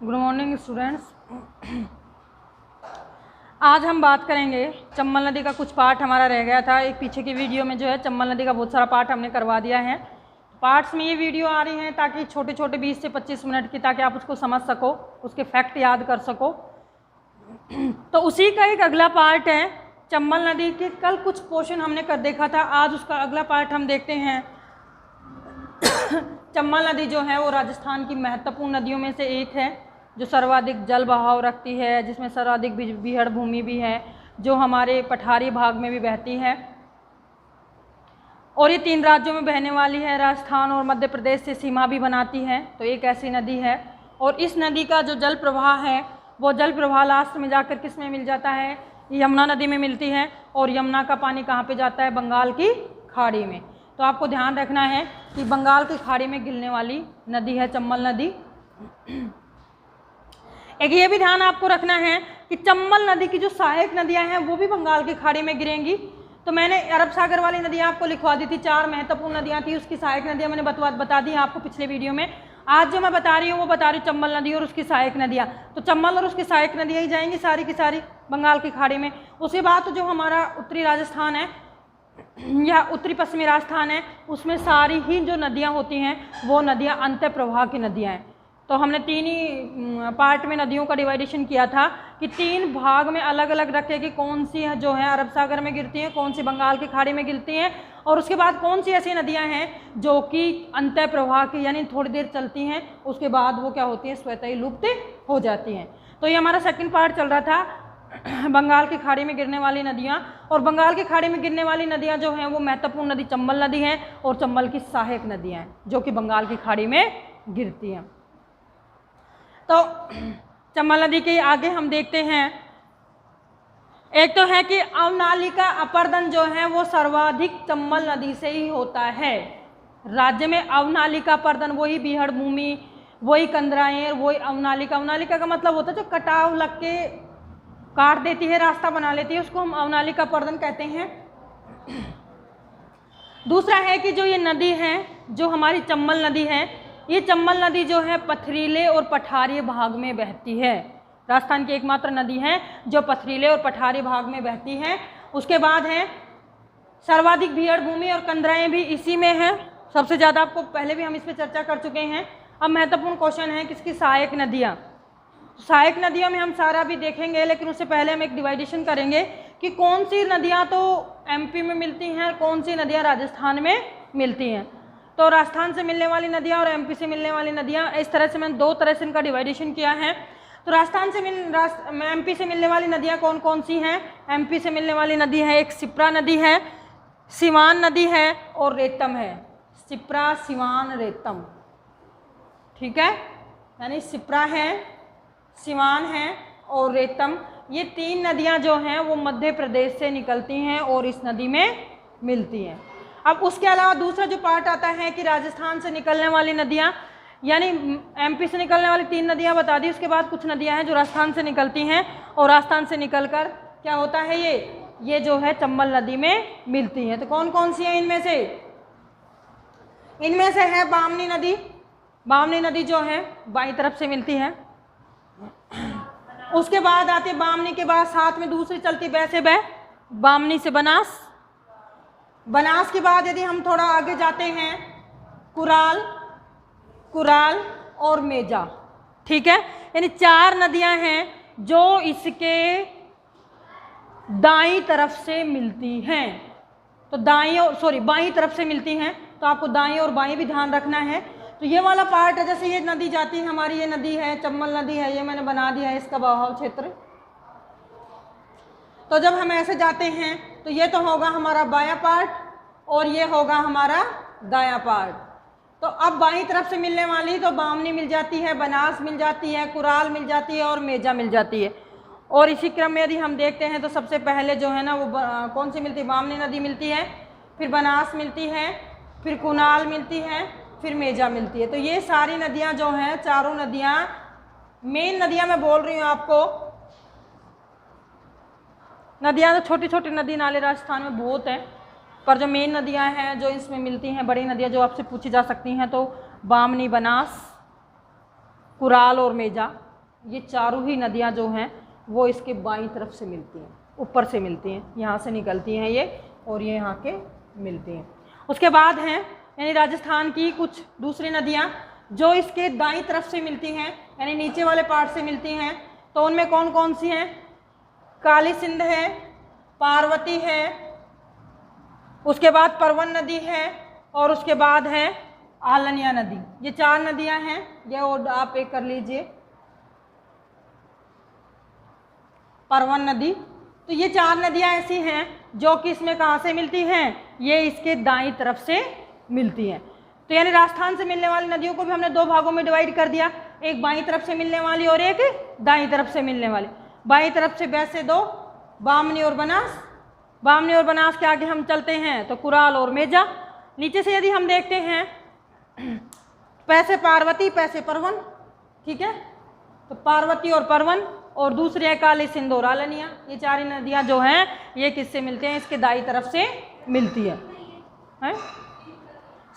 Good morning students. आज हम बात करेंगे चंबल नदी का। कुछ पार्ट हमारा रह गया था, एक पीछे की वीडियो में जो है चंबल नदी का बहुत सारा पार्ट हमने करवा दिया है। पार्ट्स में ये वीडियो आ रही हैं ताकि छोटे छोटे 20 से 25 मिनट की, ताकि आप उसको समझ सको, उसके फैक्ट याद कर सको। तो उसी का एक अगला पार्ट है चंबल नदी के। कल कुछ पोर्शन हमने कर देखा था, आज उसका अगला पार्ट हम देखते हैं। चंबल नदी जो है वो राजस्थान की महत्वपूर्ण नदियों में से एक है, जो सर्वाधिक जल बहाव रखती है, जिसमें सर्वाधिक बीहड़ भूमि भी है, जो हमारे पठारी भाग में भी बहती है। और ये 3 राज्यों में बहने वाली है, राजस्थान और मध्य प्रदेश से सीमा भी बनाती है। तो एक ऐसी नदी है, और इस नदी का जो जल प्रवाह है वो जल प्रवाह लास्ट में जाकर किस में मिल जाता है? यमुना नदी में मिलती है। और यमुना का पानी कहाँ पे जाता है? बंगाल की खाड़ी में। तो आपको ध्यान रखना है कि बंगाल की खाड़ी में गिरने वाली नदी है चंबल नदी। एक ये भी ध्यान आपको रखना है कि चंबल नदी की जो सहायक नदियां हैं वो भी बंगाल की खाड़ी में गिरेंगी। तो मैंने अरब सागर वाली नदियां आपको लिखवा दी थी, 4 महत्वपूर्ण नदियां थी, उसकी सहायक नदियां मैंने बता दी आपको पिछले वीडियो में। आज जो मैं बता रही हूँ वो बता रही हूँ चंबल नदी और उसकी सहायक नदियाँ। तो चंबल और उसकी सहायक नदियाँ ही जाएंगी सारी की सारी बंगाल की खाड़ी में। उसके बाद तो जो हमारा उत्तरी राजस्थान है या उत्तरी पश्चिमी राजस्थान है, उसमें सारी ही जो नदियाँ होती हैं वो नदियाँ अंतः प्रवाह की नदियाँ हैं। तो हमने 3 ही पार्ट में नदियों का डिवाइडेशन किया था कि 3 भाग में अलग अलग रखे कि कौन सी जो है अरब सागर में गिरती हैं, कौन सी बंगाल की खाड़ी में गिरती हैं, और उसके बाद कौन सी ऐसी नदियां हैं जो कि अंतः प्रवाह की यानी थोड़ी देर चलती हैं, उसके बाद वो क्या होती हैं? स्वतः ही लुप्त हो जाती हैं। तो ये हमारा सेकंड पार्ट चल रहा था, बंगाल की खाड़ी में गिरने वाली नदियाँ। और बंगाल की खाड़ी में गिरने वाली नदियाँ जो हैं वो महत्वपूर्ण नदी चंबल नदी हैं, और चंबल की सहायक नदियाँ हैं जो कि बंगाल की खाड़ी में गिरती हैं। तो चंबल नदी के आगे हम देखते हैं, एक तो है कि अवनालिका अपर्दन जो है वो सर्वाधिक चंबल नदी से ही होता है। राज्य में अवनालिका अपर्दन, वही बीहड़ भूमि, वही कंदराएं, वही अवनालिका। अवनालिका का मतलब होता है जो कटाव लग के काट देती है, रास्ता बना लेती है, उसको हम अवनालिका अपर्दन कहते हैं। दूसरा है कि जो ये नदी है, जो हमारी चंबल नदी है, ये चंबल नदी जो है पथरीले और पठारी भाग में बहती है। राजस्थान की एकमात्र नदी है जो पथरीले और पठारी भाग में बहती है। उसके बाद है सर्वाधिक बीहड़ भूमि और कंदराएं भी इसी में है सबसे ज़्यादा। आपको पहले भी हम इस पर चर्चा कर चुके हैं। अब महत्वपूर्ण क्वेश्चन है किसकी? सहायक नदियाँ। सहायक नदियों में हम सारा भी देखेंगे, लेकिन उससे पहले हम एक डिवाइडेशन करेंगे कि कौन सी नदियाँ तो MP में मिलती हैं, कौन सी नदियाँ राजस्थान में मिलती हैं। तो राजस्थान से मिलने वाली नदियाँ और MP से मिलने वाली नदियाँ, इस तरह से मैंने 2 तरह से इनका डिवाइडेशन किया है। तो राजस्थान से MP से मिलने वाली नदियाँ कौन कौन सी हैं? MP से मिलने वाली नदी है, एक शिप्रा नदी है, सिवान नदी है और रेतम है। शिप्रा, सिवान, रेतम, ठीक है। यानी शिप्रा है, सिवान है और रेतम, ये 3 नदियाँ जो हैं वो मध्य प्रदेश से निकलती हैं और इस नदी में मिलती हैं। अब उसके अलावा दूसरा जो पार्ट आता है कि राजस्थान से निकलने वाली नदियाँ, यानी MP से निकलने वाली 3 नदियाँ बता दी। उसके बाद कुछ नदियाँ हैं जो राजस्थान से निकलती हैं, और राजस्थान से निकलकर क्या होता है, ये जो है चंबल नदी में मिलती हैं। तो कौन कौन सी हैं इनमें से? इनमें से है बामनी नदी। बामनी नदी जो है बाईं तरफ से मिलती है। उसके बाद आती है बामनी के बाद साथ में दूसरी चलती बह बामनी से बनास। बनास के बाद यदि हम थोड़ा आगे जाते हैं कुराल और मेजा, ठीक है। यानी 4 नदियां हैं जो इसके दाईं तरफ से मिलती हैं। तो बाईं तरफ से मिलती हैं, तो आपको दाईं और बाईं भी ध्यान रखना है। तो ये वाला पार्ट है, जैसे ये नदी जाती है हमारी, ये नदी है चंबल नदी है, ये मैंने बना दिया है इसका बहाव क्षेत्र। तो जब हम ऐसे जाते हैं तो ये तो होगा हमारा बायां पार्ट और ये होगा हमारा दायां पार्ट। तो अब बाईं तरफ से मिलने वाली तो बामनी मिल जाती है, बनास मिल जाती है, कुराल मिल जाती है और मेजा मिल जाती है। और इसी क्रम में यदि हम देखते हैं तो सबसे पहले जो है ना वो कौन सी मिलती है? बामनी नदी मिलती है, फिर बनास मिलती है, फिर कुनाल मिलती है, फिर मेजा मिलती है। तो ये सारी नदियाँ जो हैं, चारों नदियाँ, मेन नदियाँ मैं बोल रही हूँ आपको। नदियाँ तो छोटी छोटी नदी नाले राजस्थान में बहुत हैं, पर जो मेन नदियाँ हैं जो इसमें मिलती हैं, बड़ी नदियाँ जो आपसे पूछी जा सकती हैं, तो बामनी, बनास, कुराल और मेजा, ये चारों ही नदियाँ जो हैं वो इसके बाईं तरफ से मिलती हैं, ऊपर से मिलती हैं, यहाँ से निकलती हैं ये और ये यहाँ के मिलती हैं। उसके बाद हैं यानी राजस्थान की कुछ दूसरी नदियाँ जो इसके दाईं तरफ से मिलती हैं, यानी नीचे वाले पार्ट से मिलती हैं। तो उनमें कौन कौन सी हैं? काली सिंध है, पार्वती है, उसके बाद परवन नदी है और उसके बाद है आलनिया नदी। ये 4 नदियां हैं, ये और आप एक कर लीजिए, परवन नदी। तो ये 4 नदियां ऐसी हैं जो कि इसमें कहाँ से मिलती हैं? ये इसके दाईं तरफ से मिलती हैं। तो यानी राजस्थान से मिलने वाली नदियों को भी हमने 2 भागों में डिवाइड कर दिया, एक बाईं तरफ से मिलने वाली और एक दाईं तरफ से मिलने वाली। बाईं तरफ से वैसे 2, बामनी और बनास। बामनी और बनास के आगे हम चलते हैं तो कुराल और मेजा। नीचे से यदि हम देखते हैं पैसे पार्वती, पैसे परवन, ठीक है। तो पार्वती और परवन और दूसरी है काली सिंध और आलनिया। ये 4 नदियाँ जो हैं ये किससे मिलते हैं? इसके दाईं तरफ से मिलती है।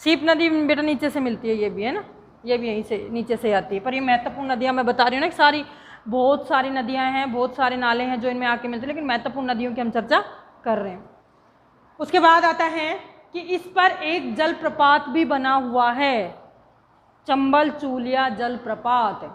सीप नदी बेटा नीचे से मिलती है, ये भी है ना, ये भी यहीं से नीचे से आती है। पर ये महत्वपूर्ण नदियाँ मैं बता रही हूँ ना, सारी बहुत सारी नदियाँ हैं, बहुत सारे नाले हैं जो इनमें आके मिलते हैं, लेकिन महत्वपूर्ण नदियों की हम चर्चा कर रहे हैं। उसके बाद आता है कि इस पर एक जलप्रपात भी बना हुआ है, चंबल चूलिया जलप्रपात।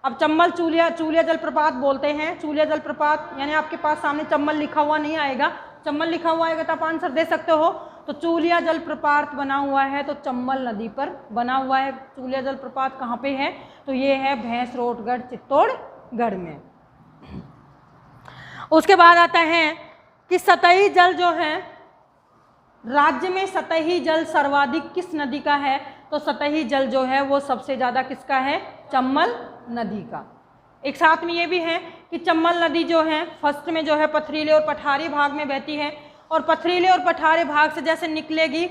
अब चंबल चूलिया जलप्रपात बोलते हैं। चूलिया जलप्रपात यानी आपके पास सामने चंबल लिखा हुआ नहीं आएगा, चंबल लिखा हुआ आएगा तो आप आंसर दे सकते हो। तो चूलिया जलप्रपात बना हुआ है तो चंबल नदी पर बना हुआ है। चूलिया जलप्रपात कहाँ पे है? तो ये है भैंसरोटगढ़ चित्तौड़गढ़ में। उसके बाद आता है कि सतही जल जो है, राज्य में सतही जल सर्वाधिक किस नदी का है? तो सतही जल जो है वो सबसे ज़्यादा किसका है? चंबल नदी का। एक साथ में ये भी है कि चंबल नदी जो है फर्स्ट में जो है पथरीले और पठारी भाग में बहती है, और पथरीले और पठारी भाग से जैसे निकलेगी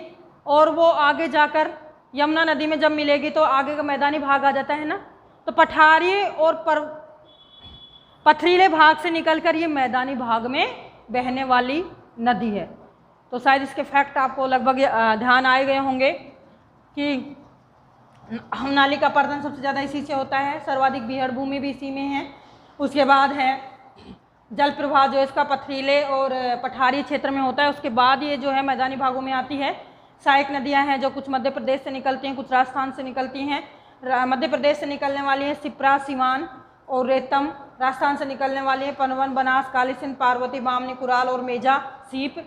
और वो आगे जाकर यमुना नदी में जब मिलेगी तो आगे का मैदानी भाग आ जाता है ना, तो पठारी और पथरीले भाग से निकलकर ये मैदानी भाग में बहने वाली नदी है। तो शायद इसके फैक्ट आपको लगभग ध्यान आए गए होंगे कि नाली का पर्दन सबसे ज़्यादा इसी से होता है, सर्वाधिक बीहड़ भूमि भी इसी में है। उसके बाद है जल प्रवाह जो इसका पथरीले और पठारी क्षेत्र में होता है, उसके बाद ये जो है मैदानी भागों में आती है। सहायक नदियां हैं जो कुछ मध्य प्रदेश से निकलती हैं, कुछ राजस्थान से निकलती हैं। मध्य प्रदेश से निकलने वाली है सिप्रा, सिवान और रेतम। राजस्थान से निकलने वाली है पनवन, बनास, काली सिंध, पार्वती, बामनी, कुराल और मेजा, सीप।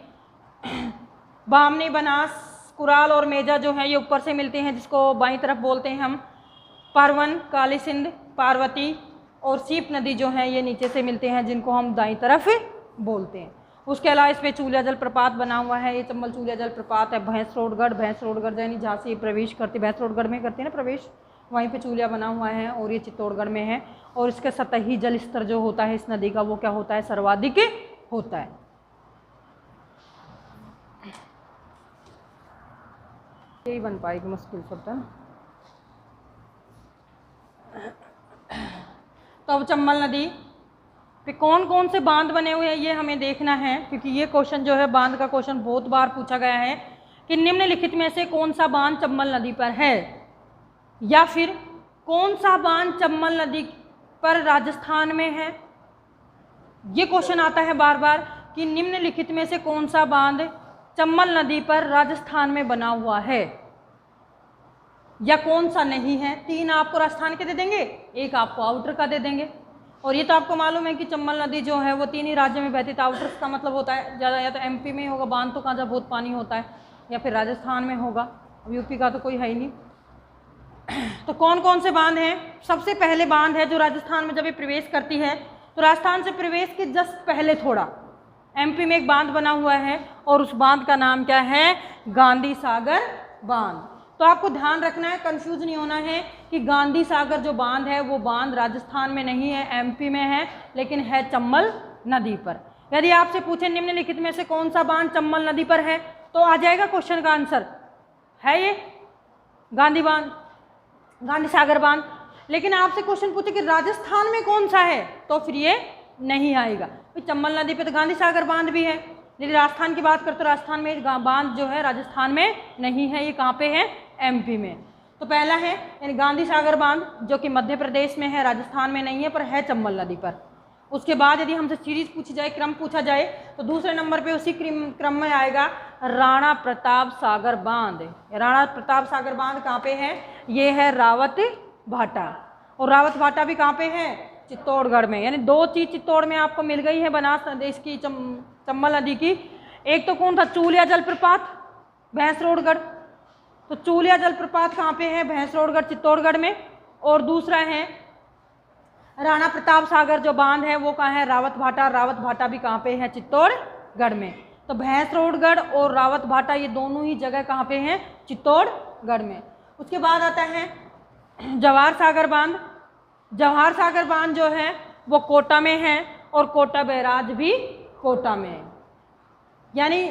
बामनी, बनास, कुराल और मेजा जो है ये ऊपर से मिलते हैं, जिसको बाईं तरफ बोलते हैं हम। परवन, काली सिंध, पार्वती और सीप नदी जो है ये नीचे से मिलते हैं, जिनको हम दाईं तरफ बोलते हैं। उसके अलावा इस पर चूलिया जलप्रपात बना हुआ है, ये चंबल चूलिया जलप्रपात है। भैंसरोटगढ़ यानी जहाँ से ये प्रवेश करती, भैंसरोटगढ़ में करती है ना प्रवेश, वहीं पे चूलिया बना हुआ है और ये चित्तौड़गढ़ में है। और इसका सतही जल स्तर जो होता है इस नदी का वो क्या होता है? सर्वाधिक होता है। यही बन पाएगी मुश्किल शब्द। तो अब चंबल नदी पे कौन कौन से बांध बने हुए हैं ये हमें देखना है, क्योंकि ये क्वेश्चन जो है बांध का क्वेश्चन बहुत बार पूछा गया है कि निम्नलिखित में से कौन सा बांध चंबल नदी पर है, या फिर कौन सा बांध चंबल नदी पर राजस्थान में है। ये क्वेश्चन आता है बार बार कि निम्नलिखित में से कौन सा बांध चंबल नदी पर राजस्थान में बना हुआ है या कौन सा नहीं है। 3 आपको राजस्थान के दे देंगे, 1 आपको आउटर का दे देंगे। और ये तो आपको मालूम है कि चंबल नदी जो है वो 3 ही राज्यों में बहती है। आउटर का मतलब होता है ज़्यादा या तो एमपी में होगा बांध, तो कहाँ जब बहुत पानी होता है, या फिर राजस्थान में होगा। अब यूपी का तो कोई है ही नहीं। तो कौन कौन से बांध हैं? सबसे पहले बांध है जो राजस्थान में जब ये प्रवेश करती है तो राजस्थान से प्रवेश के जस्ट पहले थोड़ा एमपी में एक बांध बना हुआ है, और उस बांध का नाम क्या है? गांधी सागर बांध। तो आपको ध्यान रखना है, कंफ्यूज नहीं होना है कि गांधी सागर जो बांध है वो बांध राजस्थान में नहीं है, एमपी में है, लेकिन है चंबल नदी पर। यदि आपसे पूछे निम्नलिखित में से कौन सा बांध चंबल नदी पर है, तो आ जाएगा क्वेश्चन का आंसर है ये गांधी बांध, गांधी सागर बांध। लेकिन आपसे क्वेश्चन पूछे कि राजस्थान में कौन सा है, तो फिर ये नहीं आएगा। चंबल नदी पे तो गांधी सागर बांध भी है, यदि राजस्थान की बात करते तो राजस्थान में बांध जो है राजस्थान में नहीं है, ये कहाँ पे है? एमपी में। तो पहला है यानी गांधी सागर बांध, जो कि मध्य प्रदेश में है, राजस्थान में नहीं है, पर है चंबल नदी पर। उसके बाद यदि हमसे सीरीज पूछी जाए, क्रम पूछा जाए, तो दूसरे नंबर पे उसी क्रम में आएगा राणा प्रताप सागर बांध। राणा प्रताप सागर बांध कहाँ पे है? ये है रावत भाटा। और रावत भाटा भी कहाँ पे है? चित्तौड़गढ़ में। यानी दो चीज चित्तौड़ में आपको मिल गई है बनास प्रदेश की, चंबल नदी की। एक तो कौन था? चूलिया जलप्रपात, भैंसरोडगढ़। तो चूलिया जलप्रपात कहाँ पे है? भैंसरोडगढ़, चित्तौड़गढ़ में। और दूसरा है राणा प्रताप सागर जो बांध है वो कहाँ है? रावत भाटा। रावत भाटा भी कहाँ पे है? चित्तौड़गढ़ में। तो भैंसरोडगढ़ और रावत भाटा ये दोनों ही जगह कहाँ पे हैं? चित्तौड़गढ़ में। उसके बाद आता है जवाहर सागर बांध। जवाहर सागर बांध जो है वो कोटा में है, और कोटा बैराज भी कोटा में है। यानी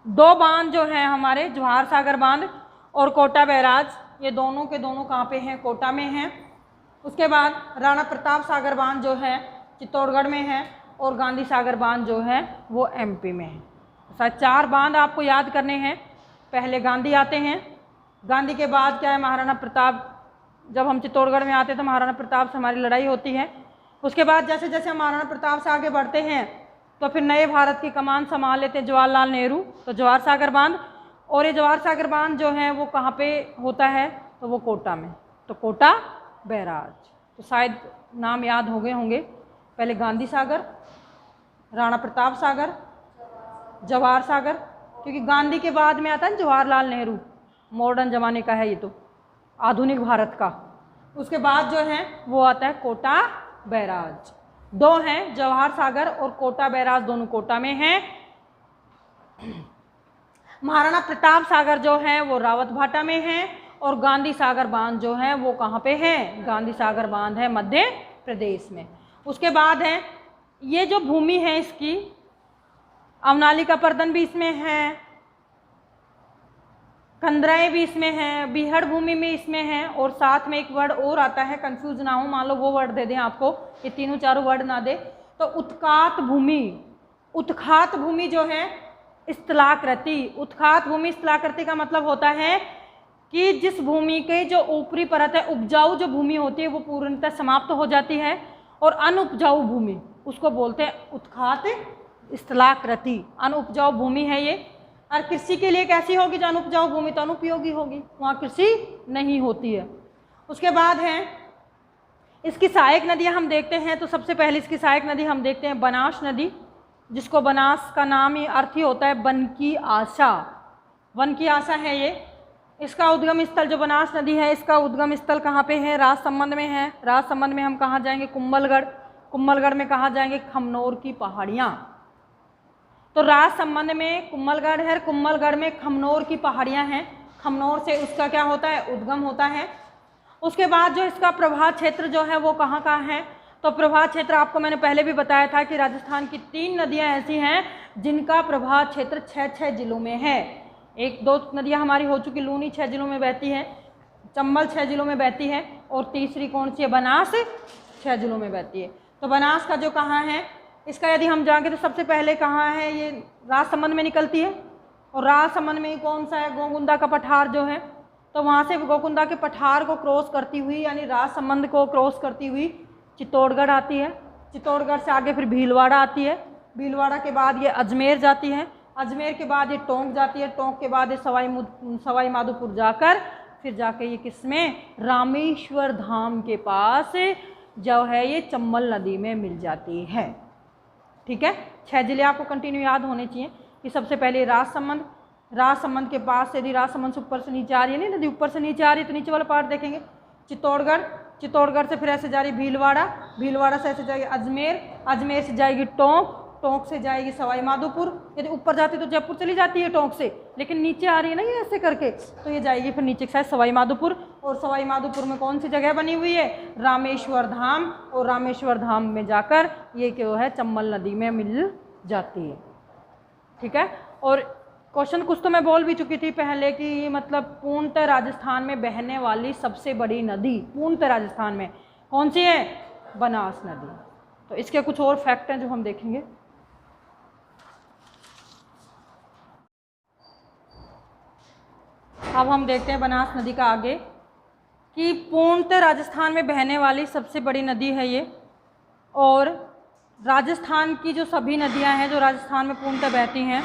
दो बांध जो हैं हमारे, जवाहर सागर बांध और कोटा बैराज, ये दोनों के दोनों कहाँ पे हैं? कोटा में हैं। उसके बाद राणा प्रताप सागर बांध जो है चित्तौड़गढ़ में है, और गांधी सागर बांध जो है वो एमपी में है। शायद 4 बांध आपको याद करने हैं। पहले गांधी आते हैं, गांधी के बाद क्या है? महाराणा प्रताप। जब हम चित्तौड़गढ़ में आते हैं तो महाराणा प्रताप से हमारी लड़ाई होती है। उसके बाद जैसे जैसे हम महाराणा प्रताप से आगे बढ़ते हैं तो फिर नए भारत की कमान संभाल लेते हैं जवाहरलाल नेहरू, तो जवाहर सागर बांध। और ये जवाहर सागर बांध जो है वो कहाँ पे होता है? तो वो कोटा में। तो कोटा बैराज। तो शायद नाम याद हो गए होंगे। पहले गांधी सागर, राणा प्रताप सागर, जवाहर सागर, क्योंकि गांधी के बाद में आता है जवाहरलाल नेहरू, मॉडर्न ज़माने का है ये, तो आधुनिक भारत का। उसके बाद जो है वो आता है कोटा बैराज। 2 हैं, जवाहर सागर और कोटा बैराज, दोनों कोटा में हैं। महाराणा प्रताप सागर जो है वो रावत भाटा में है, और गांधी सागर बांध जो है वो कहाँ पे है? गांधी सागर बांध है मध्य प्रदेश में। उसके बाद है ये जो भूमि है इसकी, अवनाली का पर्दन भी इसमें है, कंदराएं भी इसमें है, बीहड़ भूमि में इसमें है, और साथ में एक वर्ड और आता है, कंफ्यूज ना हो, मान लो वो वर्ड दे दें आपको, ये तीनों चारों वर्ड ना दे तो उत्खात भूमि। उत्खात भूमि जो है स्थलाकृति। उत्खात भूमि स्थलाकृति का मतलब होता है कि जिस भूमि के जो ऊपरी परत है, उपजाऊ जो भूमि होती है वो पूर्णतः समाप्त हो जाती है, और अनुपजाऊ भूमि उसको बोलते हैं उत्खात स्थलाकृति। अनुपजाऊ भूमि है ये। और कृषि के लिए कैसी होगी? जो अनुपजाऊ भूमि तो अनुपयोगी होगी, वहाँ कृषि नहीं होती है। उसके बाद है इसकी सहायक नदियाँ हम देखते हैं, तो सबसे पहले इसकी सहायक नदी हम देखते हैं बनास नदी, जिसको बनास का नाम ही अर्थ ही होता है वन की आशा। वन की आशा है ये। इसका उद्गम स्थल जो बनास नदी है, इसका उद्गम स्थल कहाँ पे है? राजसमंद में है। राजसमंद में हम कहाँ जाएंगे? कुंभलगढ़। कुंभलगढ़ में कहाँ जाएंगे? खमनोर की पहाड़ियाँ। तो राजसमंद में कुंभलगढ़ है, कुंभलगढ़ में खमनोर की पहाड़ियाँ हैं। खमनोर से उसका क्या होता है? उद्गम होता है। उसके बाद जो इसका प्रभाव क्षेत्र जो है वो कहाँ कहाँ है? तो प्रभाव क्षेत्र आपको मैंने पहले भी बताया था कि राजस्थान की 3 नदियाँ ऐसी हैं जिनका प्रभाव क्षेत्र 6 जिलों में है। 1-2 नदियाँ हमारी हो चुकी, लूनी 6 जिलों में बहती है, चंबल 6 जिलों में बहती है, और तीसरी कौन सी है? बनास 6 जिलों में बहती है। तो बनास का जो कहाँ है, इसका यदि हम जाएंगे तो सबसे पहले कहाँ है? ये राजसमंद में निकलती है, और राजसमंद में कौन सा है? गोकुंदा का पठार जो है, तो वहाँ से गोकुंदा के पठार को क्रॉस करती हुई, यानी राजसमंद को क्रॉस करती हुई चित्तौड़गढ़ आती है। चित्तौड़गढ़ से आगे फिर भीलवाड़ा आती है। भीलवाड़ा के बाद ये अजमेर जाती है। अजमेर के बाद ये टोंक जाती है। टोंक के बाद ये सवाई माधोपुर जाकर फिर जाके ये किसमें? रामेश्वर धाम के पास जो है ये चंबल नदी में मिल जाती है। ठीक है, 6 जिले आपको कंटिन्यू याद होने चाहिए कि सबसे पहले राजसमंद, राजसमंद के पास यदि राजसमंद से ऊपर से नीचे आ रही है, नहीं नदी ऊपर से नीचे आ रही है तो नीचे वाला पार्ट देखेंगे चित्तौड़गढ़, चित्तौड़गढ़ से फिर ऐसे जा रही भीलवाड़ा, भीलवाड़ा से ऐसे जाएगी अजमेर, अजमेर से जाएगी टोंक, टोंक से जाएगी सवाई माधोपुर। यदि ऊपर जाती तो जयपुर चली जाती है टोंक से, लेकिन नीचे आ रही है ना ये ऐसे करके, तो ये जाएगी फिर नीचे के साइड सवाई माधोपुर। और सवाई माधोपुर में कौन सी जगह बनी हुई है? रामेश्वर धाम। और रामेश्वर धाम में जाकर ये जो है चंबल नदी में मिल जाती है। ठीक है, और क्वेश्चन कुछ तो मैं बोल भी चुकी थी पहले कि मतलब पूर्णतः राजस्थान में बहने वाली सबसे बड़ी नदी पूर्णतः राजस्थान में कौन सी है? बनास नदी। तो इसके कुछ और फैक्ट हैं जो हम देखेंगे। अब हम देखते हैं बनास नदी का आगे कि पूर्णतः राजस्थान में बहने वाली सबसे बड़ी नदी है ये, और राजस्थान की जो सभी नदियां हैं जो राजस्थान में पूर्णतः बहती हैं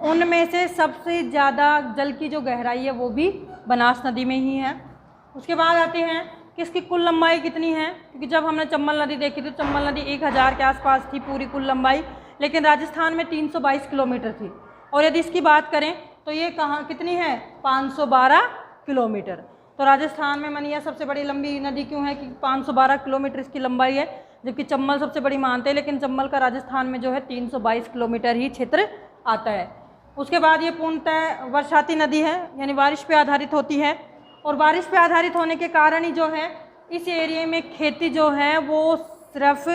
उनमें से सबसे ज़्यादा जल की जो गहराई है वो भी बनास नदी में ही है। उसके बाद आते हैं कि इसकी कुल लंबाई कितनी है, क्योंकि जब हमने चंबल नदी देखी थी चंबल नदी 1000 के आसपास थी पूरी कुल लंबाई, लेकिन राजस्थान में 322 किलोमीटर थी। और यदि इसकी बात करें तो ये कहाँ कितनी है, 512 किलोमीटर। तो राजस्थान में मनिया सबसे बड़ी लंबी नदी क्यों है कि 512 किलोमीटर इसकी लंबाई है, जबकि चंबल सबसे बड़ी मानते हैं, लेकिन चंबल का राजस्थान में जो है 322 किलोमीटर ही क्षेत्र आता है। उसके बाद ये पूर्णतः वर्षाती नदी है, यानी बारिश पे आधारित होती है, और बारिश पे आधारित होने के कारण ही जो है इस एरिया में खेती जो है वो सिर्फ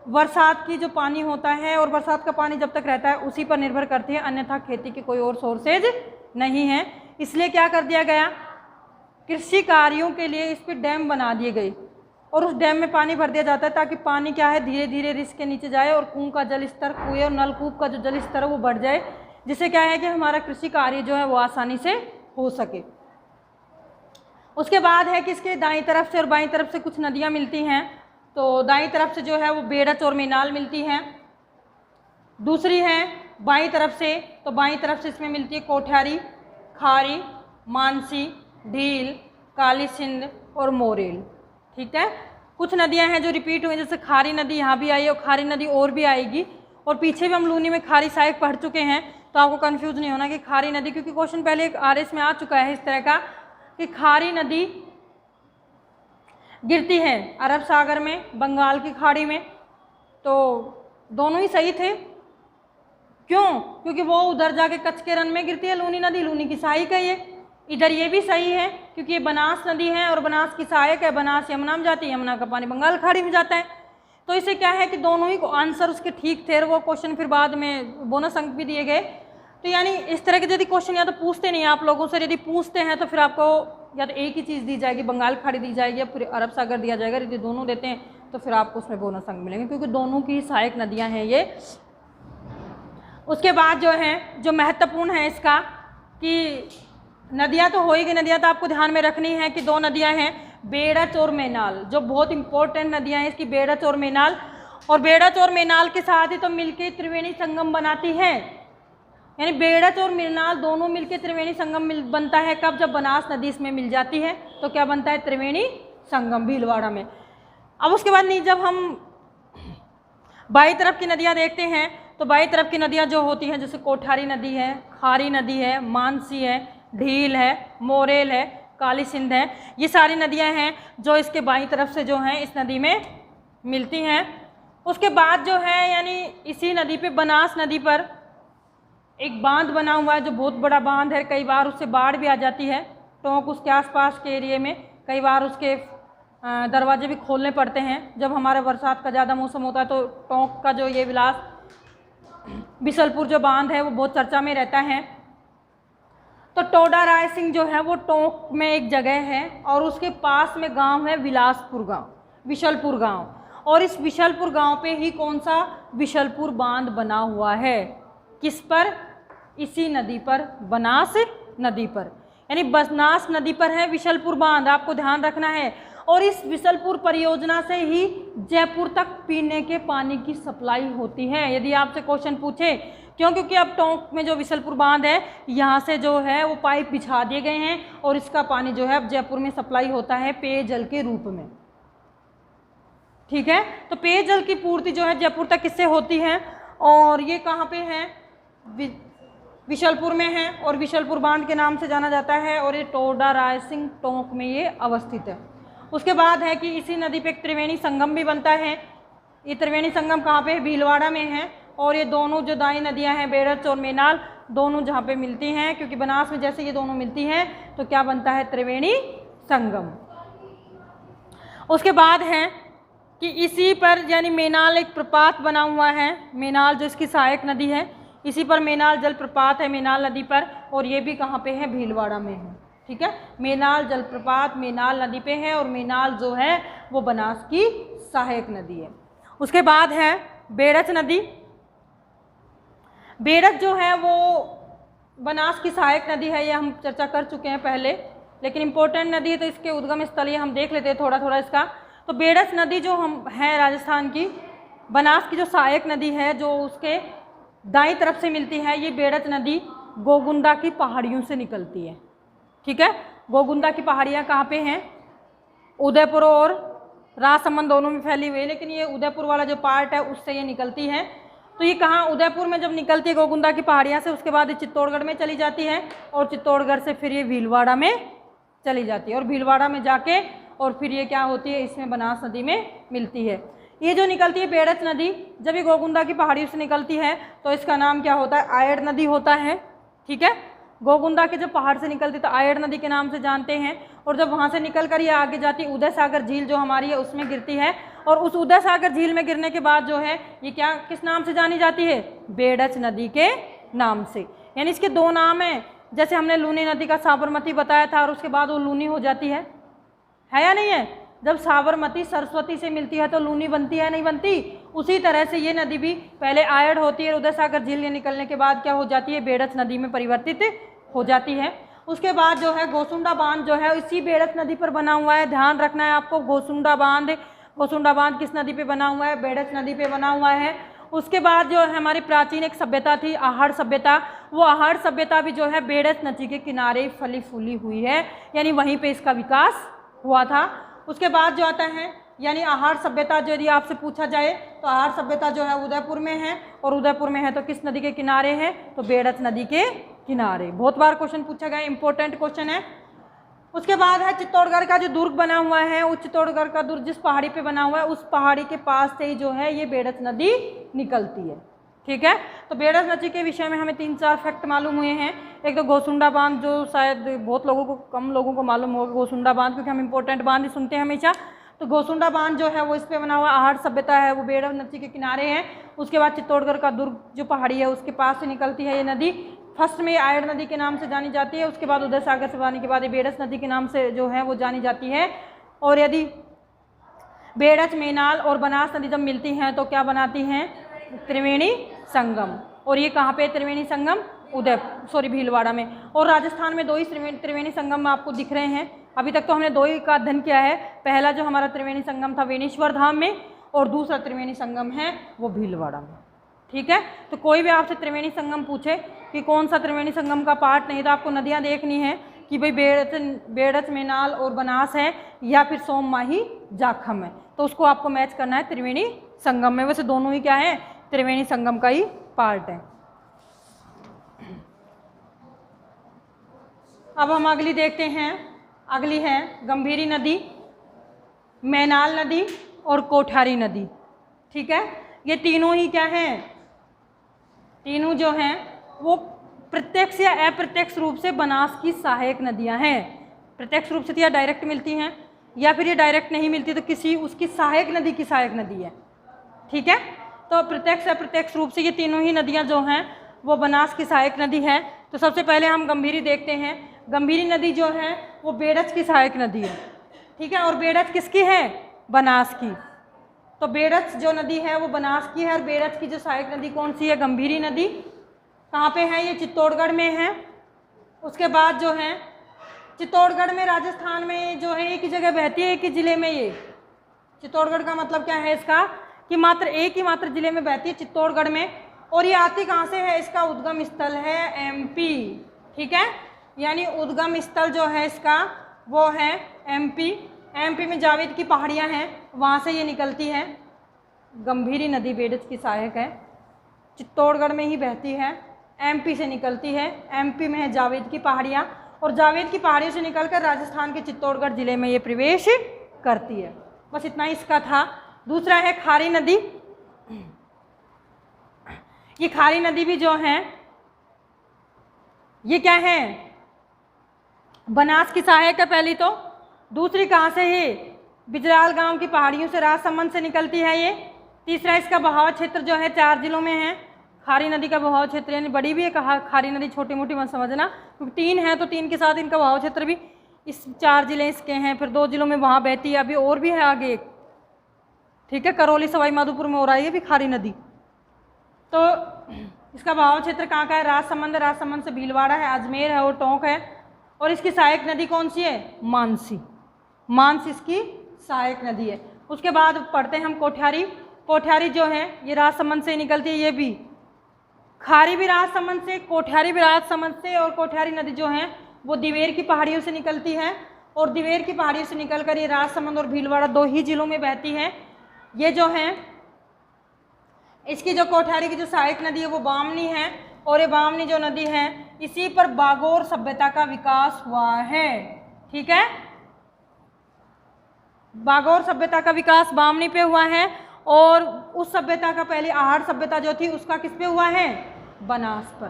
बरसात की जो पानी होता है और बरसात का पानी जब तक रहता है उसी पर निर्भर करती है, अन्यथा खेती के कोई और सोर्सेज नहीं है। इसलिए क्या कर दिया गया, कृषि कार्यों के लिए इस पर डैम बना दिए गए और उस डैम में पानी भर दिया जाता है ताकि पानी क्या है धीरे धीरे रिस के नीचे जाए और कुएं का जल स्तर, कुएं और नलकूप का जो जल स्तर है वो बढ़ जाए, जिससे क्या है कि हमारा कृषि कार्य जो है वो आसानी से हो सके। उसके बाद है कि इसके दाईं तरफ से और बाईं तरफ से कुछ नदियाँ मिलती हैं। तो दाईं तरफ से जो है वो बेड़च और मेनाल मिलती हैं। दूसरी है बाईं तरफ से, तो बाईं तरफ से इसमें मिलती है कोठियारी, खारी, मानसी, ढील, काली सिंध और मोरेल। ठीक है, कुछ नदियां हैं जो रिपीट हुई, जैसे खारी नदी यहाँ भी आई है और खारी नदी और भी आएगी, और पीछे भी हम लूनी में खारी सहायक पढ़ चुके हैं, तो आपको कंफ्यूज नहीं होना कि खारी नदी, क्योंकि क्वेश्चन पहले एक आरएस में आ चुका है इस तरह का कि खारी नदी गिरती है अरब सागर में, बंगाल की खाड़ी में। तो दोनों ही सही थे, क्यों, क्योंकि वो उधर जाके कच्छ के रन में गिरती है लूनी नदी, लूनी की सहायक है ये। इधर ये भी सही है क्योंकि ये बनास नदी है और बनास की सहायक है, बनास यमुना में जाती है, यमुना का पानी बंगाल खाड़ी में जाता है। तो इसे क्या है कि दोनों ही आंसर उसके ठीक थे और वो क्वेश्चन फिर बाद में बोनस अंक भी दिए गए। तो यानी इस तरह के यदि क्वेश्चन या तो पूछते नहीं आप लोगों से, यदि पूछते हैं तो फिर आपको या तो एक ही चीज़ दी जाएगी, बंगाल खाड़ी दी जाएगी या फिर अरब सागर दिया जाएगा। यदि दोनों देते हैं तो फिर आपको उसमें बोनस अंक मिलेंगे, क्योंकि दोनों की सहायक नदियाँ हैं ये। उसके बाद जो है जो महत्वपूर्ण है इसका कि नदियाँ तो होएगी, नदियाँ तो आपको ध्यान में रखनी है कि दो नदियाँ हैं बेड़च और मेनाल, जो बहुत इंपॉर्टेंट नदियाँ हैं इसकी, बेड़च और मेनाल। और बेड़च और मेनाल के साथ ही तो मिलके त्रिवेणी संगम बनाती हैं, यानी बेड़च और मेनाल दोनों मिलके त्रिवेणी संगम बनता है। कब, जब बनास नदी इसमें मिल जाती है तो क्या बनता है, त्रिवेणी संगम भीलवाड़ा में। अब उसके बाद नहीं, जब हम बाई तरफ की नदियाँ देखते हैं तो बाई तरफ की नदियाँ जो होती हैं जैसे कोठारी नदी है, खारी नदी है, मानसी है, ढील है, मोरेल है, काली सिंध है, ये सारी नदियां हैं जो इसके बाईं तरफ से जो हैं इस नदी में मिलती हैं। उसके बाद जो है यानी इसी नदी पे बनास नदी पर एक बांध बना हुआ है जो बहुत बड़ा बांध है, कई बार उससे बाढ़ भी आ जाती है। टोंक उसके आसपास के एरिए में कई बार उसके दरवाजे भी खोलने पड़ते हैं जब हमारा बरसात का ज़्यादा मौसम होता है। तो टोंक का जो ये विलास बिशलपुर जो बांध है वो बहुत चर्चा में रहता है। तो टोडा राय सिंह जो है वो टोंक में एक जगह है और उसके पास में गांव है विलासपुर गांव, विशलपुर गांव, और इस विशलपुर गांव पे ही कौन सा विशलपुर बांध बना हुआ है, किस पर, इसी नदी पर, बनास नदी पर, यानी बनास नदी पर है विशलपुर बांध, आपको ध्यान रखना है। और इस विशलपुर परियोजना से ही जयपुर तक पीने के पानी की सप्लाई होती है। यदि आपसे क्वेश्चन पूछे क्यों, क्योंकि अब टोंक में जो विशलपुर बांध है यहाँ से जो है वो पाइप बिछा दिए गए हैं और इसका पानी जो है अब जयपुर में सप्लाई होता है पेयजल के रूप में। ठीक है, तो पेयजल की पूर्ति जो है जयपुर तक किससे होती है, और ये कहाँ पे है, विशलपुर में है और विशलपुर बांध के नाम से जाना जाता है, और ये टोडा राय सिंह टोंक में ये अवस्थित है। उसके बाद है कि इसी नदी पे एक त्रिवेणी संगम भी बनता है। ये त्रिवेणी संगम कहाँ पे है, भीलवाड़ा में है, और ये दोनों जो दाई नदियाँ हैं बेड़च और मेनाल दोनों जहाँ पे मिलती हैं, क्योंकि बनास में जैसे ये दोनों मिलती हैं तो क्या बनता है, त्रिवेणी संगम। उसके बाद है कि इसी पर यानी मेनाल एक प्रपात बना हुआ है, मेनाल जो इसकी सहायक नदी है, इसी पर मेनाल जलप्रपात है मेनाल नदी पर, और ये भी कहाँ पे है, भीलवाड़ा में है। ठीक है, मेनाल जलप्रपात मेनाल नदी पे है और मेनाल जो है वो बनास की सहायक नदी है। उसके बाद है बेड़च नदी। बेड़च जो है वो बनास की सहायक नदी है, ये हम चर्चा कर चुके हैं पहले। लेकिन इम्पोर्टेंट नदी है तो इसके उद्गम स्थल ये हम देख लेते हैं थोड़ा थोड़ा इसका। तो बेड़च नदी जो हम है राजस्थान की, बनास की जो सहायक नदी है जो उसके दाईं तरफ से मिलती है, ये बेड़च नदी गोगुंदा की पहाड़ियों से निकलती है। ठीक है, गोगुंदा की पहाड़ियाँ कहाँ पे हैं? उदयपुर और राजसमंद दोनों में फैली हुई है, लेकिन ये उदयपुर वाला जो पार्ट है उससे ये निकलती है। तो ये कहाँ, उदयपुर में जब निकलती है गोगुंदा की पहाड़ियाँ से, उसके बाद ये चित्तौड़गढ़ में चली जाती है और चित्तौड़गढ़ से फिर ये भीलवाड़ा में चली जाती है और भीलवाड़ा में जाके और फिर ये क्या होती है, इसमें बनास नदी में मिलती है। ये जो निकलती है बेड़च नदी, जब ये गोगुंदा की पहाड़ियों से निकलती है तो इसका नाम क्या होता है? आयड़ नदी होता है। ठीक है, गोगुंदा के जब पहाड़ से निकलती तो आयड़ नदी के नाम से जानते हैं। और जब वहाँ से निकल कर ये आगे जाती है उदय सागर झील जो हमारी है उसमें गिरती है, और उस उदय सागर झील में गिरने के बाद जो है ये क्या, किस नाम से जानी जाती है? बेड़च नदी के नाम से। यानी इसके दो नाम हैं, जैसे हमने लूनी नदी का साबरमती बताया था और उसके बाद वो लूनी हो जाती है या नहीं है? जब साबरमती सरस्वती से मिलती है तो लूनी बनती है, नहीं बनती? उसी तरह से ये नदी भी पहले आयड़ होती है, उदय सागर झील के निकलने के बाद क्या हो जाती है? बेड़च नदी में परिवर्तित हो जाती है। उसके बाद जो है गोसुंडा बांध जो है इसी बेड़च नदी पर बना हुआ है, ध्यान रखना है आपको। गोसुंडा बांध किस नदी पे बना हुआ है? बेड़च नदी पे बना हुआ है। उसके बाद जो है हमारी प्राचीन एक सभ्यता थी आहड़ सभ्यता, वो आहड़ सभ्यता भी जो है बेड़च नदी के किनारे फली फूली हुई है, यानी वहीं पे इसका विकास हुआ था। उसके बाद जो आता है यानी आहड़ सभ्यता, जो यदि आपसे पूछा जाए तो आहड़ सभ्यता जो है उदयपुर में है, और उदयपुर में है तो किस नदी के किनारे है? तो बेड़च नदी के किनारे। बहुत बार क्वेश्चन पूछा गया, इंपॉर्टेंट क्वेश्चन है। उसके बाद है चित्तौड़गढ़ का जो दुर्ग बना हुआ है, उस चित्तौड़गढ़ का दुर्ग जिस पहाड़ी पे बना हुआ है उस पहाड़ी के पास से ही जो है ये बेड़च नदी निकलती है। ठीक है, तो बेड़च नदी के विषय में हमें 3-4 फैक्ट मालूम हुए हैं। एक तो गोसुंडा बांध, जो शायद बहुत लोगों को, कम लोगों को मालूम होगा गोसुंडा बांध, क्योंकि हम इंपॉर्टेंट बांध ही सुनते हैं हमेशा। तो गोसुंडा बांध जो है वो इस पे बना हुआ, आहड़ सभ्यता है वो बेड़च नदी के किनारे है। उसके बाद चित्तौड़गढ़ का दुर्ग जो पहाड़ी है उसके पास से निकलती है ये नदी। फर्स्ट में आयड़ नदी के नाम से जानी जाती है, उसके बाद उदय सागर से पानी के बाद ये बेड़च नदी के नाम से जो है वो जानी जाती है। और यदि बेड़च, मेनाल और बनास नदी जब मिलती हैं तो क्या बनाती हैं? त्रिवेणी संगम। और ये कहाँ पे त्रिवेणी संगम? भीलवाड़ा में। और राजस्थान में 2 ही त्रिवेणी संगम आपको दिख रहे हैं। अभी तक तो हमने 2 ही का अध्ययन किया है। पहला जो हमारा त्रिवेणी संगम था वेणेश्वर धाम में, और दूसरा त्रिवेणी संगम है वो भीलवाड़ा में। ठीक है, तो कोई भी आपसे त्रिवेणी संगम पूछे कि कौन सा त्रिवेणी संगम का पार्ट नहीं, तो आपको नदियाँ देखनी है कि भाई बेड़च, मेनाल और बनास है या फिर सोम माही जाखम है, तो उसको आपको मैच करना है त्रिवेणी संगम में। वैसे दोनों ही क्या है? त्रिवेणी संगम का ही पार्ट है। अब हम अगली देखते हैं। अगली है गंभीरी नदी, मैनाल नदी और कोठारी नदी। ठीक है, ये तीनों ही क्या हैं? तीनों जो हैं वो प्रत्यक्ष या अप्रत्यक्ष रूप से बनास की सहायक नदियां हैं। प्रत्यक्ष रूप से या डायरेक्ट मिलती हैं, या फिर ये डायरेक्ट नहीं मिलती तो किसी उसकी सहायक नदी की सहायक नदी है। ठीक है, तो प्रत्यक्ष अप्रत्यक्ष रूप से ये तीनों ही नदियां जो हैं वो बनास की सहायक नदी है। तो सबसे पहले हम गंभीरी देखते हैं। गंभीरी नदी जो है वो बेड़च की सहायक नदी है। ठीक है, और बेड़च किसकी है? बनास की। तो बेड़च जो नदी है वो बनास की है, और बेड़च की जो सहायक नदी कौन सी है? गंभीरी नदी। कहाँ पे है? ये चित्तौड़गढ़ में है। उसके बाद जो है चित्तौड़गढ़ में, राजस्थान में जो है एक ही जगह बहती है, एक ही ज़िले में। ये चित्तौड़गढ़ का मतलब क्या है इसका कि मात्र एक ही मात्र ज़िले में बहती है, चित्तौड़गढ़ में। और ये आती कहाँ से है? इसका उद्गम स्थल है एमपी। ठीक है, यानी उद्गम स्थल जो है इसका वो है एमपी। एमपी में जावेद की पहाड़ियाँ हैं, वहाँ से ये निकलती है। गंभीरी नदी बेड़च की सहायक है, चित्तौड़गढ़ में ही बहती है, एमपी से निकलती है। एमपी में है जावेद की पहाड़ियाँ, और जावेद की पहाड़ियों से निकलकर राजस्थान के चित्तौड़गढ़ ज़िले में ये प्रवेश करती है। बस इतना ही इसका था। दूसरा है खारी नदी। ये खारी नदी भी जो है ये क्या है? बनास की सहायक है पहली तो। दूसरी कहाँ से है? बिजराल गांव की पहाड़ियों से, राजसमंद से निकलती है ये। तीसरा इसका बहाव क्षेत्र जो है 4 जिलों में है। खारी नदी का बहाव क्षेत्र यानी बड़ी भी है, कहा खारी नदी छोटी मोटी मत समझना, क्योंकि 3 है तो 3 के साथ इनका बहाव क्षेत्र भी, इस 4 जिले इसके हैं। फिर 2 जिलों में वहाँ बहती है, अभी और भी है आगे एक। ठीक है, करौली सवाई माधोपुर में हो रहा है ये भी खारी नदी। तो इसका बहाव क्षेत्र कहाँ का है? राजसमंद। राजसमंद से भीलवाड़ा है, अजमेर है और टोंक है। और इसकी सहायक नदी कौन सी है? मानसी। मानसी इसकी सहायक नदी है। उसके बाद पढ़ते हैं हम कोठियारी। कोठियारी जो है ये राजसमंद से निकलती है, ये भी खारी भी राजसमंद से, कोठियारी भी राजसमंद से, और कोठियारी नदी जो है वो दिवेर की पहाड़ियों से निकलती है, और दिवेर की पहाड़ियों से निकलकर ये राजसमंद और भीलवाड़ा 2 ही जिलों में बहती है। ये जो है इसकी जो कोठियारी की जो सहायक नदी है वो बामनी है, और ये बामनी जो नदी है इसी पर बागोर सभ्यता का विकास हुआ है। ठीक है, बागोर सभ्यता का विकास बामनी पे हुआ है, और उस सभ्यता का पहले आहड़ सभ्यता जो थी उसका किस पे हुआ है? बनास पर।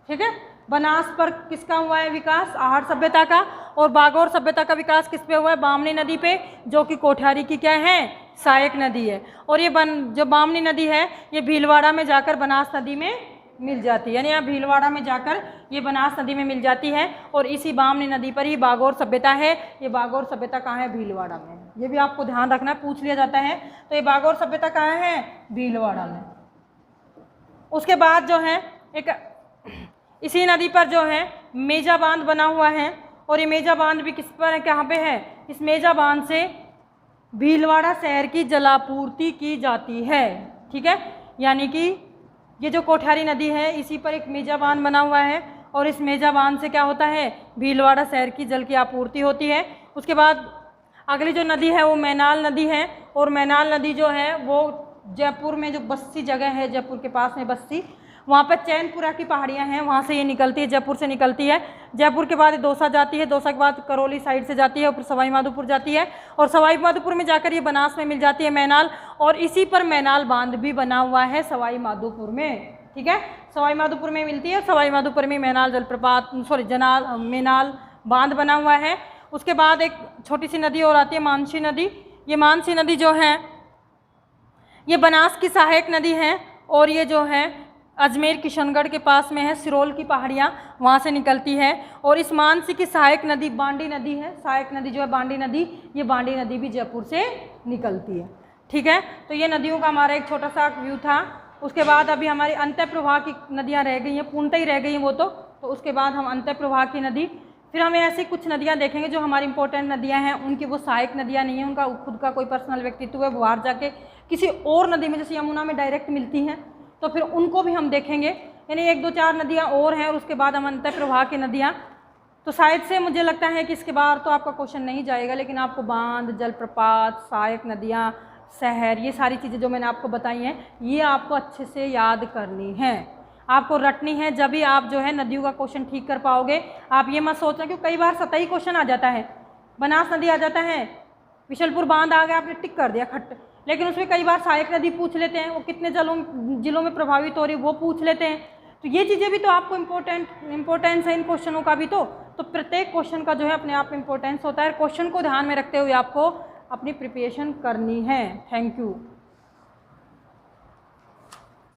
ठीक है, बनास पर किसका हुआ है विकास? आहड़ सभ्यता का। और बागोर सभ्यता का विकास किस पे हुआ है? बामनी नदी पे, जो कि कोठियारी की क्या है? सहायक नदी है। और ये जो बामनी नदी है ये भीलवाड़ा में जाकर बनास नदी में मिल जाती है, यानी यहाँ भीलवाड़ा में जाकर ये बनास नदी में मिल जाती है, और इसी बामनी नदी पर ही बागोर सभ्यता है। ये बागोर सभ्यता कहाँ है? भीलवाड़ा में। ये भी आपको ध्यान रखना है, पूछ लिया जाता है। तो ये बागोर सभ्यता कहाँ है? भीलवाड़ा में। उसके बाद जो है एक इसी नदी पर जो है मेजा बांध बना हुआ है, और ये मेजा बांध भी किस पर है? कहाँ पे है? इस मेजा बांध से भीलवाड़ा शहर की जलापूर्ति की जाती है। ठीक है, यानी कि ये जो कोठियारी नदी है इसी पर एक मेजा बांध बना हुआ है, और इस मेजा बांध से क्या होता है? भीलवाड़ा शहर की जल की आपूर्ति होती है। उसके बाद अगली जो नदी है वो मैनाल नदी है, और मैनाल नदी जो है वो जयपुर में जो बस्सी जगह है, जयपुर के पास में बस्सी, वहाँ पर चैनपुरा की पहाड़ियाँ हैं, वहाँ से ये निकलती है, जयपुर से निकलती है। जयपुर के बाद ये दौसा जाती है, दौसा के बाद करौली साइड से जाती है, और फिर सवाई माधोपुर जाती है, और सवाई माधोपुर में जाकर ये बनास में मिल जाती है मैनाल, और इसी पर मैनाल बांध भी बना हुआ है सवाई माधोपुर में। ठीक है, सवाई माधोपुर में मिलती है, सवाई माधोपुर में मैनाल जलप्रपात मैनाल बांध बना हुआ है। उसके बाद एक छोटी सी नदी और आती है, मानसी नदी। ये मानसी नदी जो है ये बनास की सहायक नदी है, और ये जो है अजमेर किशनगढ़ के पास में है, सिरोल की पहाड़ियाँ वहाँ से निकलती है। और इस मानसी की सहायक नदी बांडी नदी है, सहायक नदी जो है बांडी नदी, ये बांडी नदी भी जयपुर से निकलती है। ठीक है, तो ये नदियों का हमारा एक छोटा सा व्यू था। उसके बाद अभी हमारी अंतः प्रवाह की नदियाँ रह गई हैं, पूर्णतः ही रह गई हैं वो तो उसके बाद हम अंतः प्रवाह की नदी, फिर हमें ऐसी कुछ नदियाँ देखेंगे जो हमारी इंपॉर्टेंट नदियाँ हैं, उनकी वो सहायक नदियाँ नहीं हैं, उनका खुद का कोई पर्सनल व्यक्तित्व है, वो बाहर जाके किसी और नदी में जैसे यमुना में डायरेक्ट मिलती हैं, तो फिर उनको भी हम देखेंगे। यानी 1 2 4 नदियाँ और हैं, और उसके बाद हम अंतः प्रवाह की नदियाँ। तो शायद से मुझे लगता है कि इसके बाद तो आपका क्वेश्चन नहीं जाएगा, लेकिन आपको बांध, जलप्रपात, सहायक नदियाँ, शहर, ये सारी चीज़ें जो मैंने आपको बताई हैं ये आपको अच्छे से याद करनी है, आपको रटनी है, जब भी आप जो है नदियों का क्वेश्चन ठीक कर पाओगे। आप ये मत सोचना, क्योंकि कई बार सतही क्वेश्चन आ जाता है, बनास नदी आ जाता है, विशलपुर बांध आ गया, आपने टिक कर दिया खट, लेकिन उसमें कई बार सहायक नदी पूछ लेते हैं, वो कितने जिलों में प्रभावित हो रही है वो पूछ लेते हैं। तो ये चीज़ें भी तो आपको इम्पोर्टेंस है इन क्वेश्चनों का भी। तो प्रत्येक क्वेश्चन का जो है अपने आप में इम्पोर्टेंस होता है, क्वेश्चन को ध्यान में रखते हुए आपको अपनी प्रिपरेशन करनी है। Thank you.